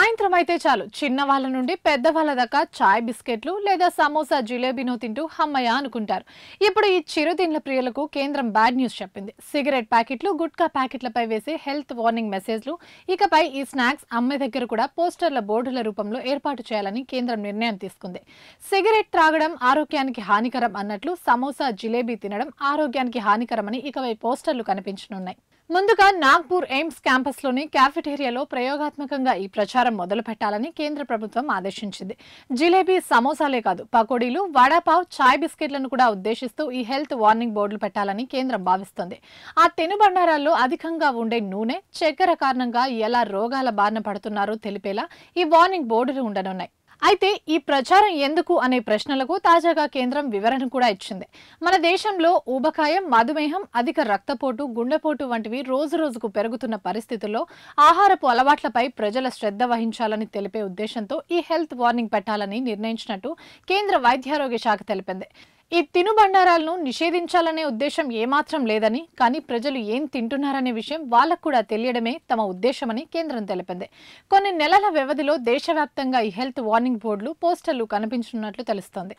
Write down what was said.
సాయంత్రం అయితే చాలు చిన్నవాళ్ళ నుండి పెద్దవాళ్ళ దాకా చాయ్ బిస్కెట్లు లేదా సమోసా జిలేబీనో తింటూ హమ్మయ్య అనుకుంటారు. ఇప్పుడు ఈ చిరుతిండ్ల ప్రియులకు కేంద్రం బ్యాడ్ న్యూస్ చెప్పింది. సిగరెట్ ప్యాకెట్లు, గుట్కా ప్యాకెట్లపై వేసే హెల్త్ వార్నింగ్ మెసేజ్లు, ఇకపై ఈ స్నాక్స్ అమ్మే దగ్గర కూడా పోస్టర్ల బోర్డుల రూపంలో ఏర్పాటు చేయాలని కేంద్రం నిర్ణయం తీసుకుంది. సిగరెట్ త్రాగడం ఆరోగ్యానికి హానికరం అన్నట్లు సమోసా జిలేబీ తినడం ఆరోగ్యానికి హానికరమని ఇకపై పోస్టర్లు కనిపించనున్నాయి. ముందుగా నాగ్పూర్ ఎయిమ్స్ క్యాంపస్లోని క్యాఫెటేరియాలో ప్రయోగాత్మకంగా ఈ ప్రచారం మొదలు పెట్టాలని కేంద్ర ప్రభుత్వం ఆదేశించింది. జిలేబీ, సమోసాలే కాదు, పకోడీలు, వడాపావ్, చాయ్ బిస్కెట్లను కూడా ఉద్దేశిస్తూ ఈ హెల్త్ వార్నింగ్ బోర్డులు పెట్టాలని కేంద్రం భావిస్తోంది. ఆ తినుబండారాల్లో అధికంగా ఉండే నూనె, చక్కెర కారణంగా ఎలా రోగాల బారిన పడుతున్నారో తెలిపేలా ఈ వార్నింగ్ బోర్డులు ఉండనున్నాయి. అయితే ఈ ప్రచారం ఎందుకు అనే ప్రశ్నలకు తాజాగా కేంద్రం వివరణ కూడా ఇచ్చింది. మన దేశంలో ఊబకాయం, మధుమేహం, అధిక రక్తపోటు, గుండెపోటు వంటివి రోజురోజుకు పెరుగుతున్న పరిస్థితుల్లో ఆహారపు అలవాట్లపై ప్రజల శ్రద్ధ వహించాలని తెలిపే ఉద్దేశంతో ఈ హెల్త్ వార్నింగ్ పెట్టాలని నిర్ణయించినట్టు కేంద్ర వైద్యారోగ్య శాఖ తెలిపింది. ఈ తినుబండారాలను నిషేధించాలనే ఉద్దేశం ఏమాత్రం లేదని, కానీ ప్రజలు ఏం తింటున్నారనే విషయం వాళ్ళకు కూడా తెలియడమే తమ ఉద్దేశమని కేంద్రం తెలిపింది. కొన్ని నెలల వ్యవధిలో దేశవ్యాప్తంగా ఈ హెల్త్ వార్నింగ్ బోర్డులు, పోస్టర్లు కనిపించనున్నట్లు తెలుస్తోంది.